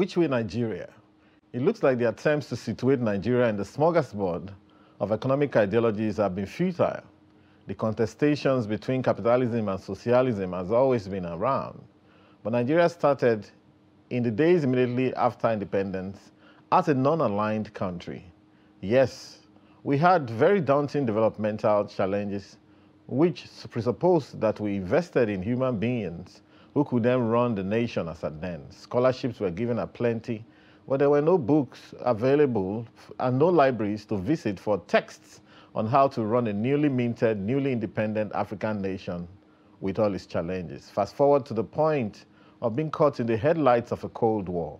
which way Nigeria? It looks like the attempts to situate Nigeria in the smorgasbord of economic ideologies have been futile. The contestations between capitalism and socialism has always been around. But Nigeria started in the days immediately after independence as a non-aligned country. Yes, we had very daunting developmental challenges which presupposed that we invested in human beings who could then run the nation as at then. Scholarships were given aplenty, but there were no books available and no libraries to visit for texts on how to run a newly minted, newly independent African nation with all its challenges. Fast forward to the point of being caught in the headlights of a Cold War,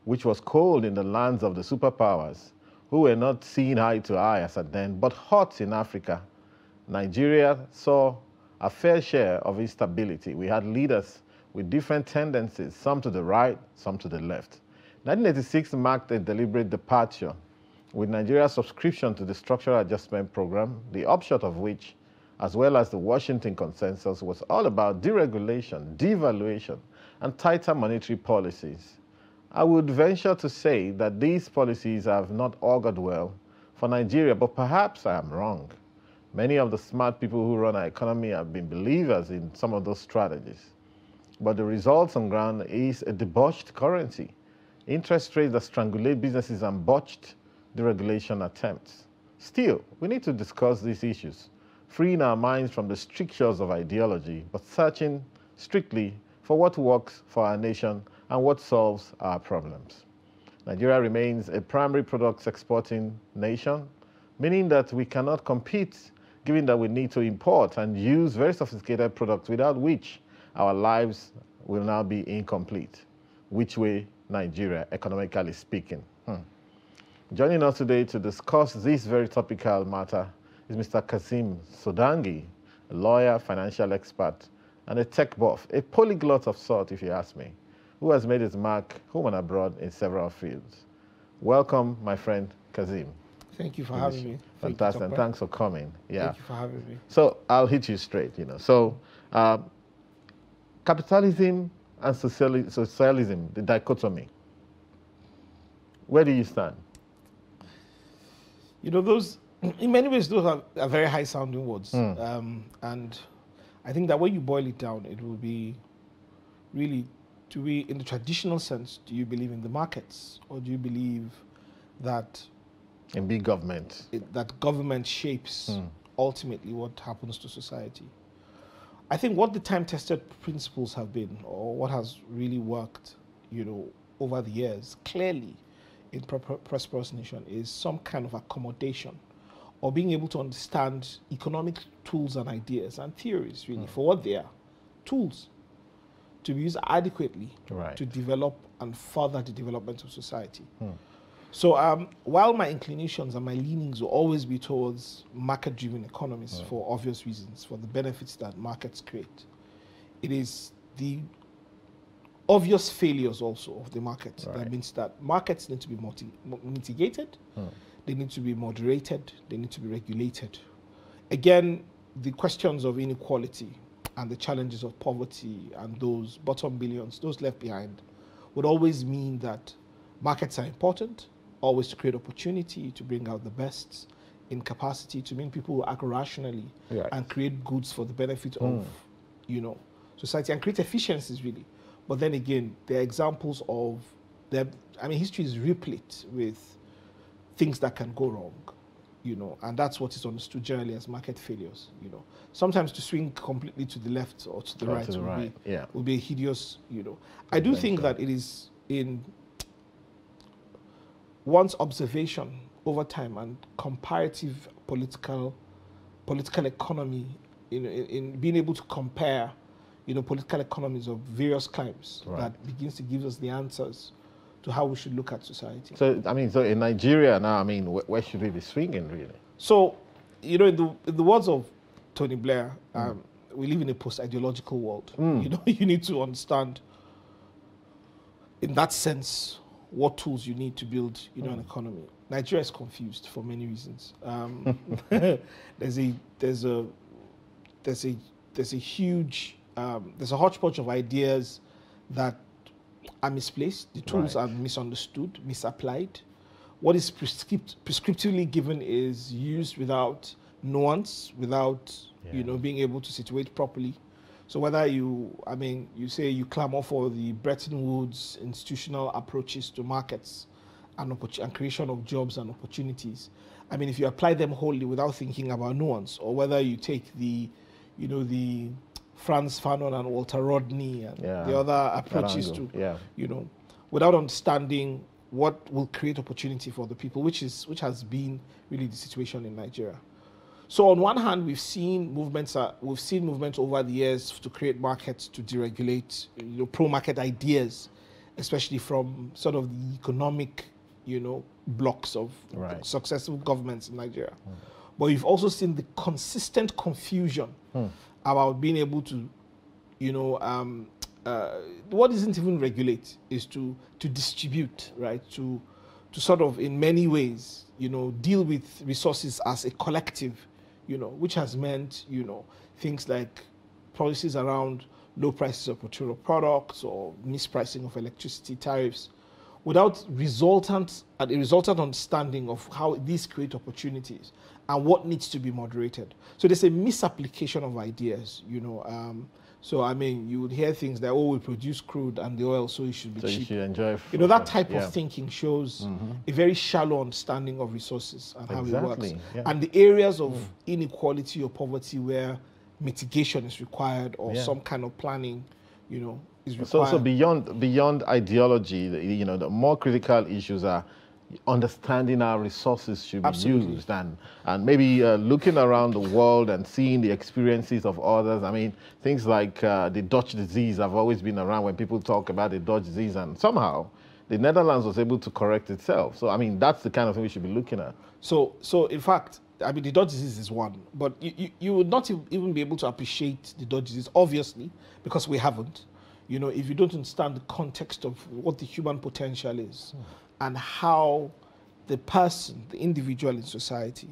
which was cold in the lands of the superpowers, who were not seen eye to eye as at then, but hot in Africa. Nigeria saw a fair share of instability. We had leaders with different tendencies, some to the right, some to the left. 1986 marked a deliberate departure with Nigeria's subscription to the Structural Adjustment Program, the upshot of which, as well as the Washington Consensus, was all about deregulation, devaluation, and tighter monetary policies. I would venture to say that these policies have not augured well for Nigeria, but perhaps I am wrong. Many of the smart people who run our economy have been believers in some of those strategies. But the results on ground is a debauched currency, interest rates that strangulate businesses, and botched deregulation attempts. Still, we need to discuss these issues, freeing our minds from the strictures of ideology, but searching strictly for what works for our nation and what solves our problems. Nigeria remains a primary products exporting nation, meaning that we cannot compete, given that we need to import and use very sophisticated products without which our lives will now be incomplete. Which way Nigeria, economically speaking? Joining us today to discuss this very topical matter is Mr. Kazeem Sodangi, a lawyer, financial expert, and a tech buff, a polyglot of sort, if you ask me, who has made his mark home and abroad in several fields. Welcome, my friend Kazeem. Thank you for having me. Fantastic, and thanks for coming. Yeah. Thank you for having me. So I'll hit you straight, So capitalism and socialism, the dichotomy, where do you stand? Those, in many ways, those are very high-sounding words. And I think that when you boil it down, it will be really, to be in the traditional sense, do you believe in the markets, or do you believe that in big government, that government shapes ultimately what happens to society? I think what the time-tested principles have been, or what has really worked, over the years, clearly in prosperous nation, is some kind of accommodation, or being able to understand economic tools and ideas and theories, really, for what they are, tools to be used adequately to develop and further the development of society. So while my inclinations and my leanings will always be towards market-driven economies for obvious reasons, for the benefits that markets create, it is the obvious failures also of the market. That means that markets need to be mitigated, they need to be moderated, they need to be regulated. Again, the questions of inequality and the challenges of poverty and those bottom billions, those left behind, would always mean that markets are important, always to create opportunity, to bring out the best in capacity, to mean people will act rationally and create goods for the benefit of, society, and create efficiencies, really. But then again, there are examples of history is replete with things that can go wrong, and that's what is understood generally as market failures, Sometimes to swing completely to the left or to the right would be a hideous, I do think that it is in one's observation over time and comparative political economy, in being able to compare political economies of various climes, that begins to give us the answers to how we should look at society. So, so in Nigeria now, where should we be swinging, really? So, in the words of Tony Blair, we live in a post-ideological world. You need to understand, in that sense, what tools you need to build, an economy. Nigeria is confused for many reasons. There's a huge, there's a hodgepodge of ideas that, are misplaced. The tools are misunderstood, misapplied. What is prescriptively given is used without nuance, without being able to situate properly. So whether you say you clamor for the Bretton Woods institutional approaches to markets and creation of jobs and opportunities, I mean, if you apply them wholly without thinking about nuance, or whether you take the Franz Fanon and Walter Rodney and the other approaches without understanding what will create opportunity for the people, which has been really the situation in Nigeria. So on one hand, we've seen movements over the years to create markets, to deregulate, pro-market ideas, especially from sort of the economic, blocks of successful governments in Nigeria. But you've also seen the consistent confusion about being able to, what isn't even regulate is to distribute, right? To sort of, in many ways, deal with resources as a collective, which has meant, things like policies around low prices of petroleum products or mispricing of electricity tariffs, without a resultant understanding of how these create opportunities and what needs to be moderated. So there's a misapplication of ideas, So, I mean, you would hear things like, we produce crude and the oil, so it should be cheap. You should enjoy that type of thinking shows a very shallow understanding of resources and how it works. And the areas of inequality or poverty where mitigation is required or some kind of planning, is required. So beyond ideology, the more critical issues are understanding how resources should be used and maybe looking around the world and seeing the experiences of others. I mean, things like the Dutch disease have always been around when people talk about the Dutch disease, and somehow the Netherlands was able to correct itself. So, I mean, that's the kind of thing we should be looking at. So in fact, I mean, the Dutch disease is one, but you would not even be able to appreciate the Dutch disease, obviously, because we haven't. If you don't understand the context of what the human potential is and how the person, the individual in society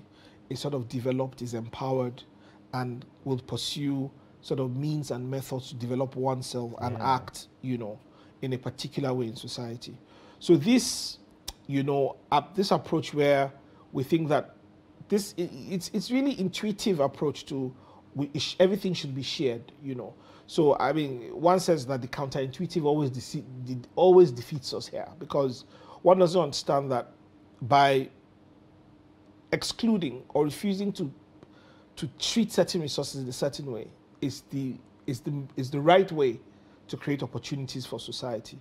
is sort of developed, is empowered, and will pursue sort of means and methods to develop oneself and act, in a particular way in society. So this, this approach where we think that it's really intuitive approach to everything should be shared, So, I mean, one says that the counterintuitive always defeats us here, because one doesn't understand that by excluding or refusing to treat certain resources in a certain way is the right way to create opportunities for society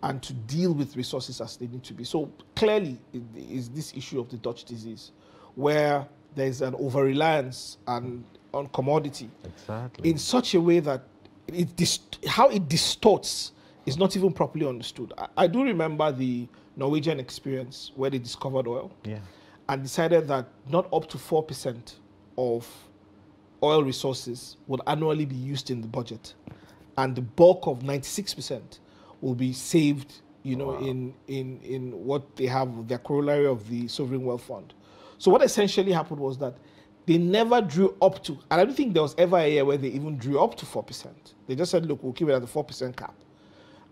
and to deal with resources as they need to be. So clearly is this issue of the Dutch disease, where there's an over-reliance on commodity in such a way that how it distorts is not even properly understood. I do remember the Norwegian experience where they discovered oil and decided that not up to 4% of oil resources would annually be used in the budget, and the bulk of 96% will be saved, in what they have, their corollary of the Sovereign Wealth Fund. So what essentially happened was that they never drew up to, and I don't think there was ever a year where they even drew up to 4%. They just said, look, we'll keep it at the 4% cap.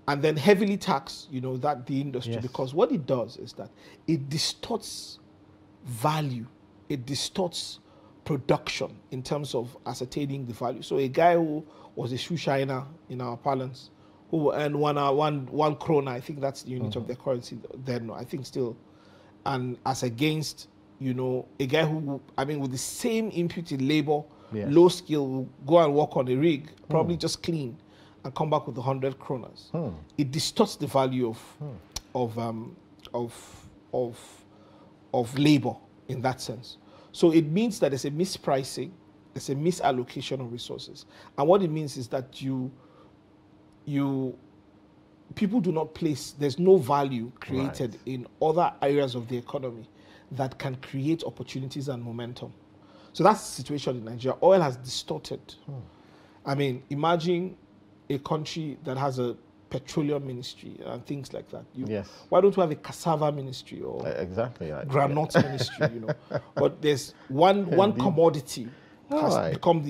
And then heavily tax, that the industry, because what it does is that it distorts value, it distorts production in terms of ascertaining the value. So a guy who was a shoe shiner in our parlance, who will earn one krona, I think that's the unit of their currency then, I think still, and as against, a guy who, I mean, with the same input in labor, low skill, will go and work on a rig, probably just clean, and come back with 100 kronas. It distorts the value of labor in that sense. So it means that there's a mispricing, there's a misallocation of resources. And what it means is that people do not place, there's no value created in other areas of the economy that can create opportunities and momentum. So that's the situation in Nigeria. Oil has distorted. I mean, imagine a country that has a petroleum ministry and things like that. Why don't we have a cassava ministry or granite ministry? But there's one commodity has become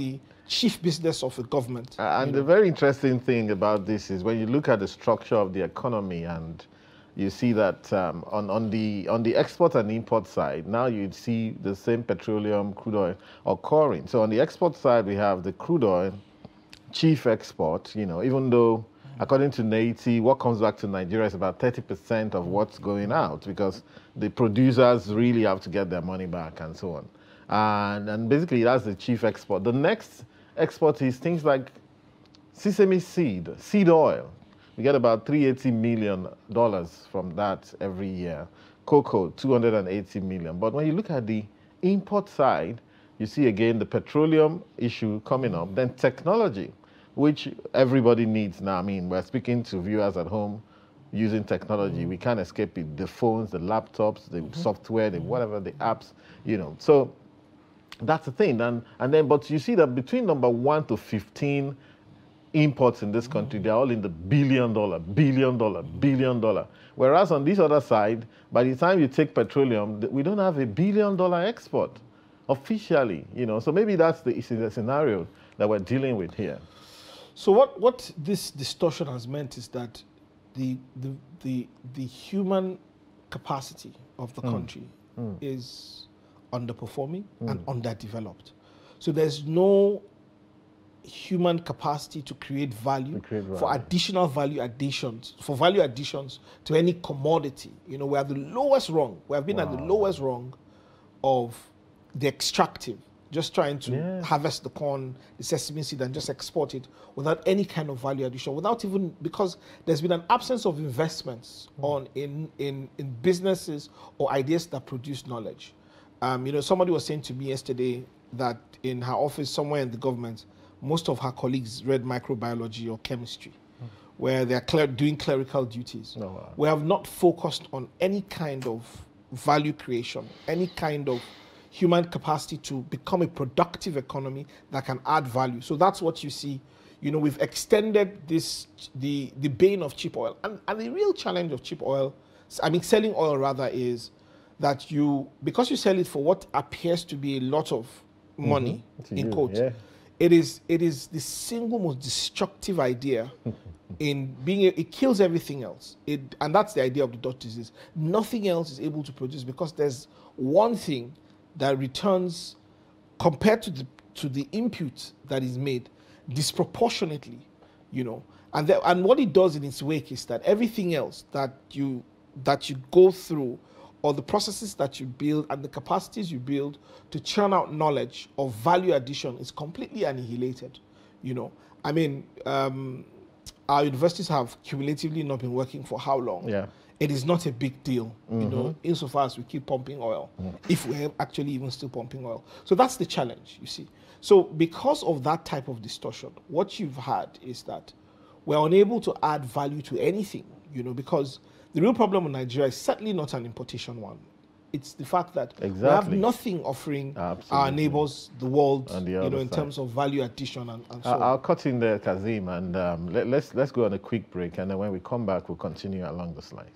chief business of a government. And the very interesting thing about this is when you look at the structure of the economy, and you see that on the export and import side, now you'd see the same petroleum, crude oil occurring. So on the export side, we have the crude oil, chief export, even though according to NATI, what comes back to Nigeria is about 30% of what's going out, because the producers really have to get their money back and so on. And basically that's the chief export. The next export is things like sesame seed oil. We get about $380 million from that every year. Cocoa, $280 million. But when you look at the import side, you see again the petroleum issue coming up, then technology, which everybody needs now. I mean, we're speaking to viewers at home using technology. We can't escape it. The phones, the laptops, the software, the whatever, the apps, So that's the thing. And then, but you see that between number 1 to 15 imports in this country, they're all in the billion dollar. Whereas on this other side, by the time you take petroleum, we don't have a $1 billion export officially, So maybe that's the scenario that we're dealing with here. So what this distortion has meant is that the human capacity of the country is underperforming and underdeveloped. So there's no human capacity to create value, for additional value additions, for value additions to any commodity. We are the lowest rung. We have been at the lowest rung of the extractive, just trying to harvest the corn, the sesame seed, and just export it without any kind of value addition, because there's been an absence of investments in businesses or ideas that produce knowledge. Somebody was saying to me yesterday that in her office somewhere in the government, most of her colleagues read microbiology or chemistry, where they're doing clerical duties. Oh, wow. We have not focused on any kind of value creation, any kind of human capacity to become a productive economy that can add value. So that's what you see. We've extended the bane of cheap oil. And the real challenge of cheap oil, selling oil rather, is that because you sell it for what appears to be a lot of money, in quotes, it is the single most destructive idea in being, it kills everything else. And that's the idea of the Dutch disease. Nothing else is able to produce, because there's one thing that returns, compared to the input that is made, disproportionately, and what it does in its wake is that everything else that you go through, or the processes that you build and the capacities you build to churn out knowledge or value addition, is completely annihilated. Our universities have cumulatively not been working for how long? Yeah. It is not a big deal, insofar as we keep pumping oil, if we're actually even still pumping oil. So that's the challenge, you see. So because of that type of distortion, what you've had is that we're unable to add value to anything, because the real problem in Nigeria is certainly not an importation one. It's the fact that we have nothing offering our neighbors, the world, in terms of value addition and so on. I'll cut in there, Kazim, and let's go on a quick break, and then when we come back, we'll continue along the slides.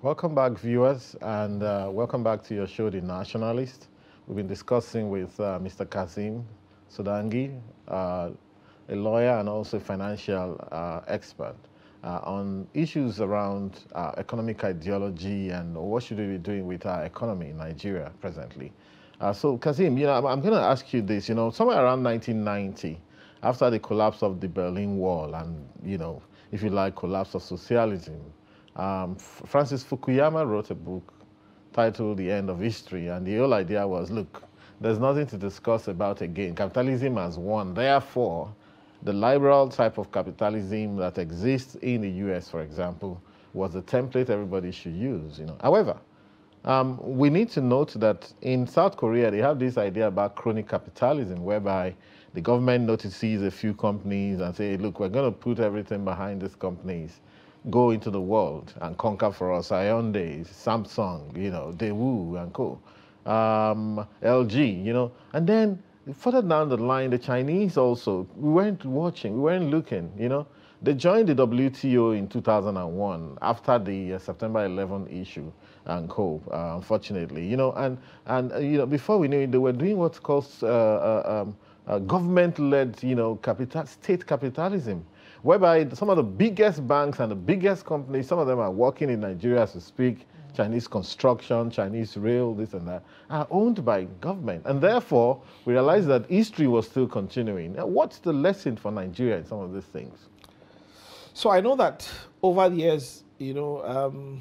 Welcome back, viewers, and welcome back to your show, The Nationalist. We've been discussing with Mr. Kazim Sodangi, a lawyer and also a financial expert, on issues around economic ideology and what should we be doing with our economy in Nigeria presently. So, Kazim, I'm going to ask you this. Somewhere around 1990, after the collapse of the Berlin Wall and, if you like, collapse of socialism, Francis Fukuyama wrote a book titled The End of History, and the whole idea was, look, there's nothing to discuss about again. Capitalism has won. Therefore, the liberal type of capitalism that exists in the US, for example, was the template everybody should use. However, we need to note that in South Korea, they have this idea about crony capitalism, whereby the government notices a few companies and say, look, we're going to put everything behind these companies, go into the world and conquer for us Hyundai, Samsung, Daewoo and co. LG, you know. And then further down the line, the Chinese also, we weren't watching, we weren't looking, you know. They joined the WTO in 2001 after the September 11 issue and co, unfortunately, you know. And you know, before we knew it, they were doing what's called government-led, you know, state capitalism, whereby some of the biggest banks and the biggest companies, some of them are working in Nigeria as we speak, Chinese construction, Chinese rail, this and that, are owned by government. And therefore, we realized that history was still continuing. Now, what's the lesson for Nigeria in some of these things? So I know that over the years, you know,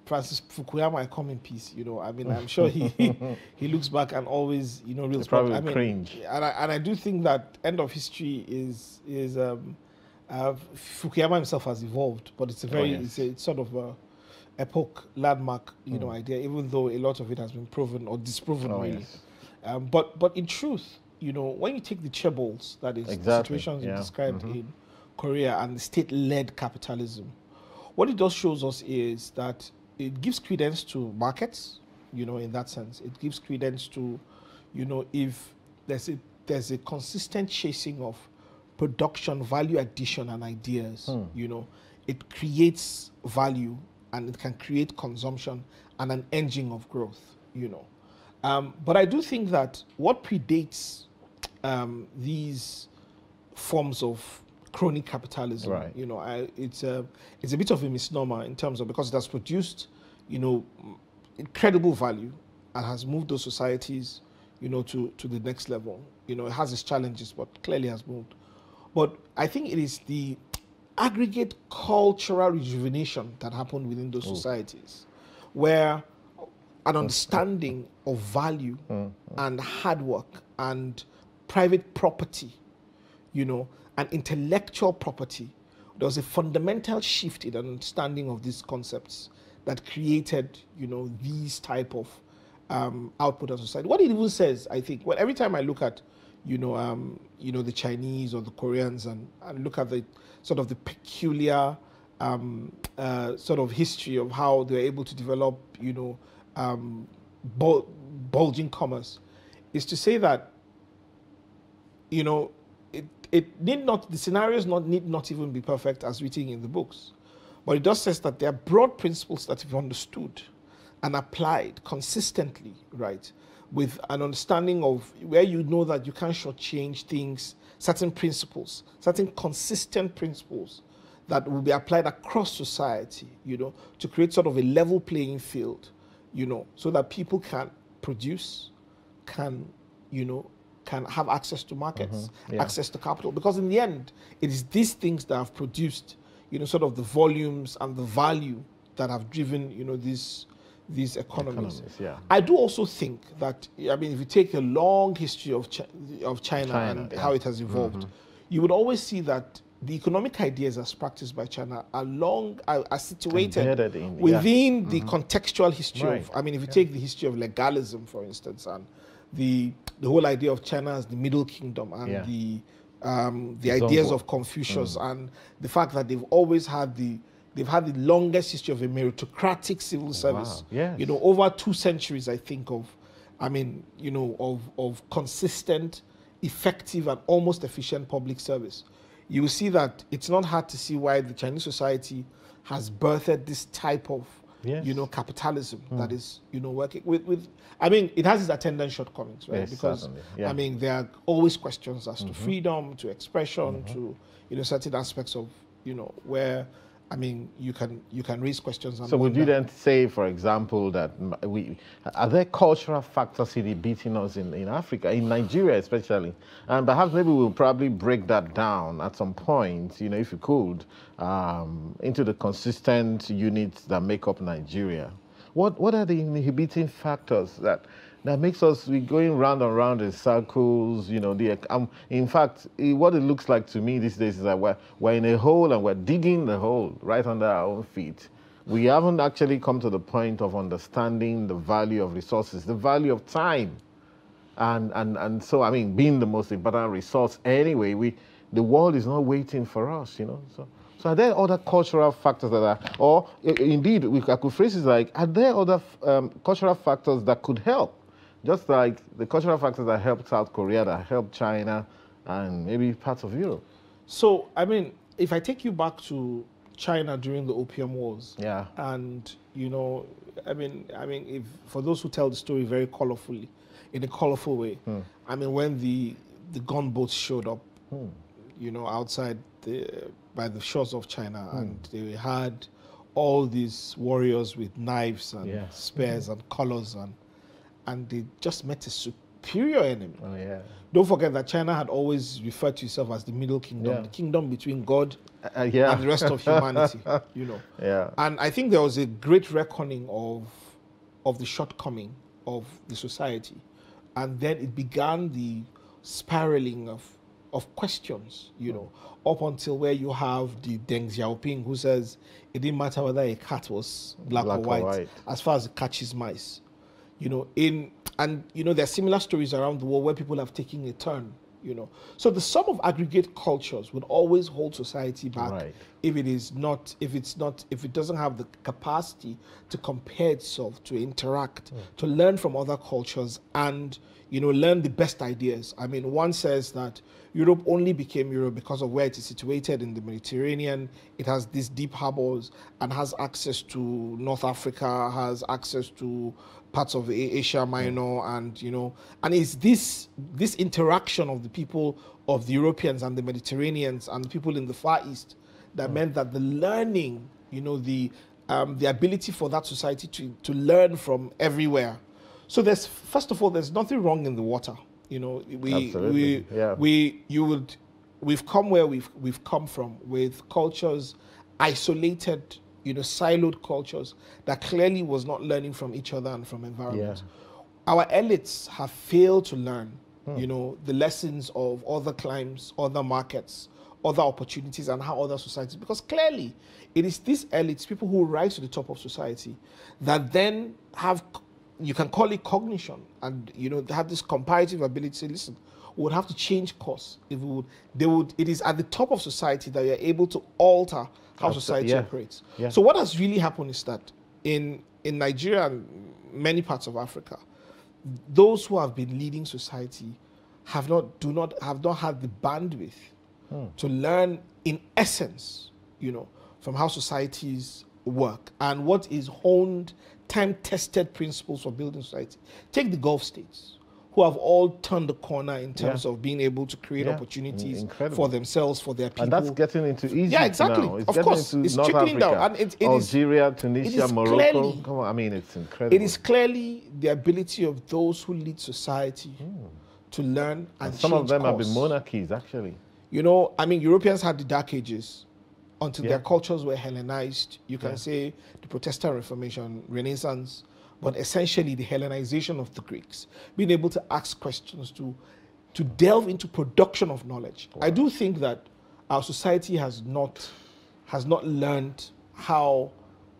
Francis Fukuyama, I come in peace. You know, I mean, I'm sure he looks back and always, you know, reels. Probably I mean, cringe. And I do think that end of history is Fukuyama himself has evolved, but it's a very it's sort of a epoch landmark, you know, idea. Even though a lot of it has been proven or disproven, really. Yes. But in truth, you know, when you take the chaebols, that is the situations you described in Korea and the state-led capitalism, what it does shows us is that it gives credence to markets, you know, in that sense. It gives credence to, you know, if there's a consistent chasing of production, value addition and ideas, you know, it creates value and it can create consumption and an engine of growth, you know. But I do think that what predates these forms of crony capitalism, you know, it's a bit of a misnomer in terms of, because it has produced, you know, incredible value and has moved those societies, you know, to the next level. You know, it has its challenges, but clearly has moved. But I think it is the aggregate cultural rejuvenation that happened within those societies, where an understanding of value and hard work and private property, you know, and intellectual property, there was a fundamental shift in an understanding of these concepts that created, you know, these type of output of society. What it even says, I think, well, every time I look at, you know, the Chinese or the Koreans and look at the sort of the peculiar sort of history of how they were able to develop, you know, bulging commerce, is to say that, you know, it need not, the scenarios need not even be perfect as written in the books, but it does say that there are broad principles that if understood and applied consistently, right, with an understanding of where you know that you can't shortchange things, certain principles, certain consistent principles that will be applied across society, you know, to create sort of a level playing field, you know, so that people can produce, can, you know, can have access to markets, access to capital. Because in the end, it is these things that have produced, you know, sort of the volumes and the value that have driven, you know, these economies. I do also think that, I mean, if you take a long history of China and how it has evolved, you would always see that the economic ideas as practiced by China are situated within the contextual history of, I mean, if you take the history of legalism, for instance, and the whole idea of China as the Middle Kingdom and the ideas of Confucius and the fact that they've always had the longest history of a meritocratic civil service. You know, over 2 centuries, I think, of, I mean, you know, of consistent, effective and almost efficient public service. You will see that it's not hard to see why the Chinese society has birthed this type of, you know, capitalism that is, you know, working with, I mean, it has its attendant shortcomings, right? Because, I mean, there are always questions as to freedom, to expression, to, you know, certain aspects of, you know, where, I mean, you can raise questions. So would you then say, for example, that are there cultural factors inhibiting us in Africa, in Nigeria especially? And perhaps maybe we'll probably break that down at some point, you know, if you could, into the consistent units that make up Nigeria. What are the inhibiting factors that makes us going round and round in circles, you know? In fact, what it looks like to me these days is that we're in a hole and we're digging the hole right under our own feet. We haven't actually come to the point of understanding the value of resources, the value of time. And so, I mean, being the most important resource anyway, the world is not waiting for us, you know? So So are there other cultural factors that are, or indeed, I could phrase it like, are there other cultural factors that could help? Just like the cultural factors that helped South Korea, that helped China, and maybe parts of Europe. So, I mean, if I take you back to China during the Opium Wars, Yeah. and you know, I mean, if for those who tell the story very colorfully, in a colorful way, I mean, when the gunboats showed up, you know, outside by the shores of China, and they had all these warriors with knives and spears and colors, and they just met a superior enemy. Oh yeah. Don't forget that China had always referred to itself as the Middle Kingdom, the kingdom between God and the rest of humanity, you know. Yeah. And I think there was a great reckoning of the shortcoming of the society. And then it began the spiraling of questions, you know, up until where you have the Deng Xiaoping who says it didn't matter whether a cat was black or white, as far as it catches mice. You know, and you know, there are similar stories around the world where people have taken a turn, you know. So the sum of aggregate cultures would always hold society back if it doesn't have the capacity to compare itself, to interact, to learn from other cultures, and you know, learn the best ideas. I mean, one says that Europe only became Europe because of where it is situated in the Mediterranean. It has these deep harbors and has access to North Africa, has access to parts of Asia Minor, and you know, and it's this interaction of the people of the Europeans and the Mediterraneans and the people in the Far East that meant that the learning, you know, the ability for that society to learn from everywhere. So there's, first of all, there's nothing wrong in the water. You know, we've come where we've come from with cultures, isolated, you know, siloed cultures that clearly was not learning from each other and from environments. Our elites have failed to learn, you know, the lessons of other climes, other markets, other opportunities, and how other societies, because clearly it is these elites, people who rise to the top of society, that then have, you can call it cognition, and you know, they have this comparative ability to say, listen, we would have to change course. If we would, it is at the top of society that we are able to alter how society operates. So what has really happened is that in Nigeria and many parts of Africa, those who have been leading society have not had the bandwidth to learn in essence, you know, from how societies work and what is honed, time-tested principles for building society. Take the Gulf states, who have all turned the corner in terms of being able to create opportunities for themselves, for their people. And that's getting into Egypt now. It's of course, it's trickling down. And Algeria, Tunisia, Morocco. Come on, I mean, it's incredible. It is clearly the ability of those who lead society to learn and some of them have course. been monarchies, actually. You know, I mean, Europeans had the Dark Ages until their cultures were Hellenized. You can say the Protestant Reformation, Renaissance, but essentially the Hellenization of the Greeks, being able to ask questions, to delve into production of knowledge. I do think that our society has not learned how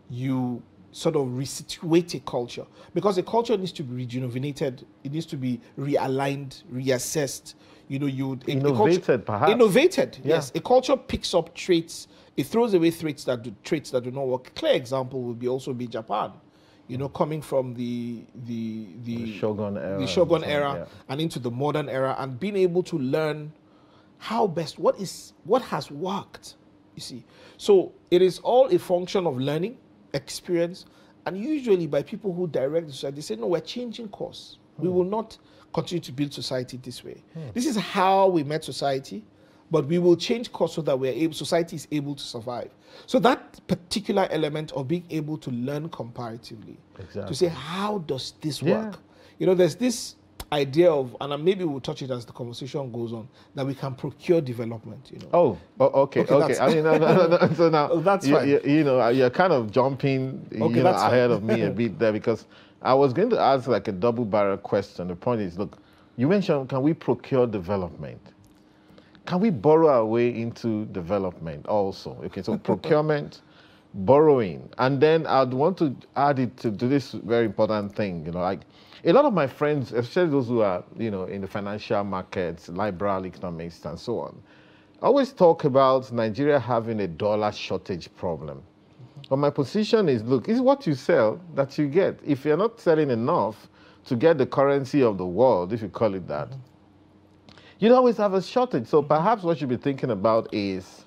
you sort of resituate a culture, because a culture needs to be rejuvenated, it needs to be realigned, reassessed. You know, innovated, perhaps. Innovated, yes. A culture picks up traits, it throws away traits that do not work. A clear example would also be Japan. You know, coming from the Shogun era, and into the modern era, and being able to learn how best, what has worked, you see. So it is all a function of learning, experience, and usually by people who direct the society. They say, no, we're changing course. We will not continue to build society this way. This is how we met society, but we will change course so that society is able to survive. So that particular element of being able to learn comparatively, to say, how does this work? You know, there's this idea of, and maybe we'll touch it as the conversation goes on, that we can procure development, you know. Okay. I mean, no. So now, that's fine. You know, you're kind of jumping ahead of me a bit there, because I was going to ask like a double-barrel question. The point is, look, you mentioned, can we procure development? Can we borrow our way into development also? Okay, so procurement, borrowing, and then I'd want to add it to this very important thing, you know, like a lot of my friends, especially those who are, you know, in the financial markets, liberal economists and so on, I always talk about Nigeria having a dollar shortage problem. But my position is, look, it's what you sell that you get. If you're not selling enough to get the currency of the world, if you call it that, you'd always have a shortage. So perhaps what you'd be thinking about is,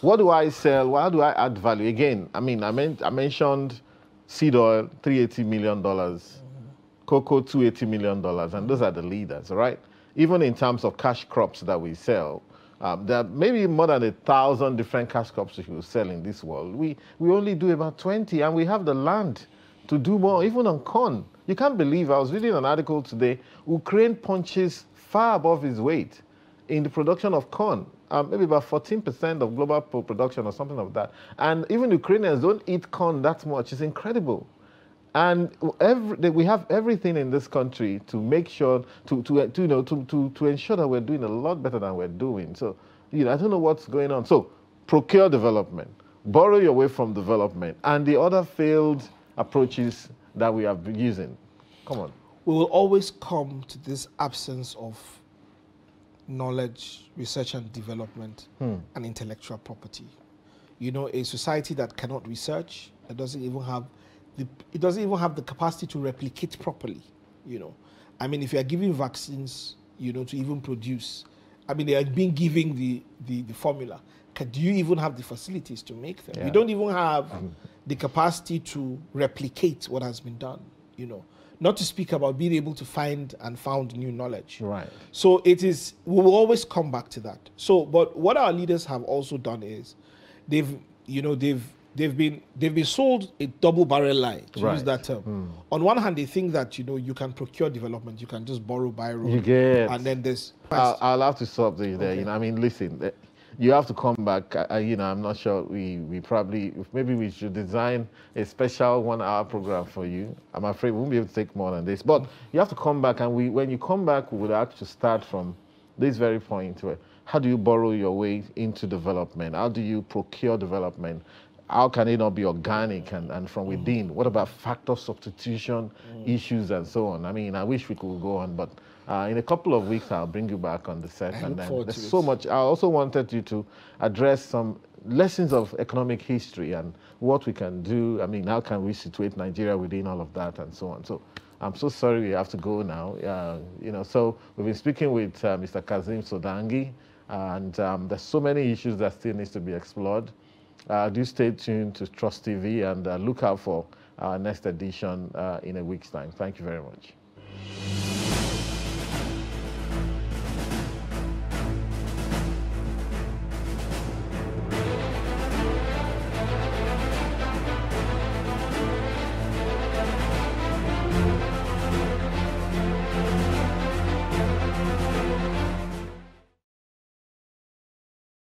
what do I sell? How do I add value? Again, I mentioned seed oil, $380 million, cocoa, $280 million, and those are the leaders, right? Even in terms of cash crops that we sell, there are maybe more than 1,000 different cash crops we could sell in this world. We only do about 20, and we have the land to do more, even on corn. You can't believe, I was reading an article today, Ukraine punches far above its weight in the production of corn. Maybe about 14% of global production or something like that. And even Ukrainians don't eat corn that much. It's incredible. And we have everything in this country to make sure, to ensure that we're doing a lot better than we're doing. So, I don't know what's going on. So, procure development, borrow your way from development, and the other failed approaches that we have been using. Come on. We will always come to this absence of knowledge, research and development, and intellectual property. A society that cannot research, that doesn't even have the capacity to replicate properly. If you are giving vaccines, to even produce, they are being given the formula. Do you even have the facilities to make them? Yeah. You don't even have the capacity to replicate what has been done. Not to speak about being able to find and found new knowledge. Right. So we will always come back to that. So, but what our leaders have also done is, they've been sold a double barrel lie, to use that term. On one hand, they think that you can procure development, you can just borrow, and then there's. I'll have to stop you there. Okay. Listen. You have to come back. I'm not sure. We probably, maybe we should design a special 1-hour program for you. I'm afraid we won't be able to take more than this. But you have to come back, and when you come back, we would actually start from this very point where, how do you borrow your way into development? How do you procure development? How can it not be organic and from within? What about factor substitution issues and so on? I wish we could go on, but in a couple of weeks, I'll bring you back on the set. And then there's so much. I also wanted you to address some lessons of economic history and what we can do. How can we situate Nigeria within all of that and so on? So I'm so sorry we have to go now. So we've been speaking with Mr. Kazim Sodangi, and there's so many issues that still needs to be explored. Do stay tuned to Trust TV and look out for our next edition in a week's time. Thank you very much.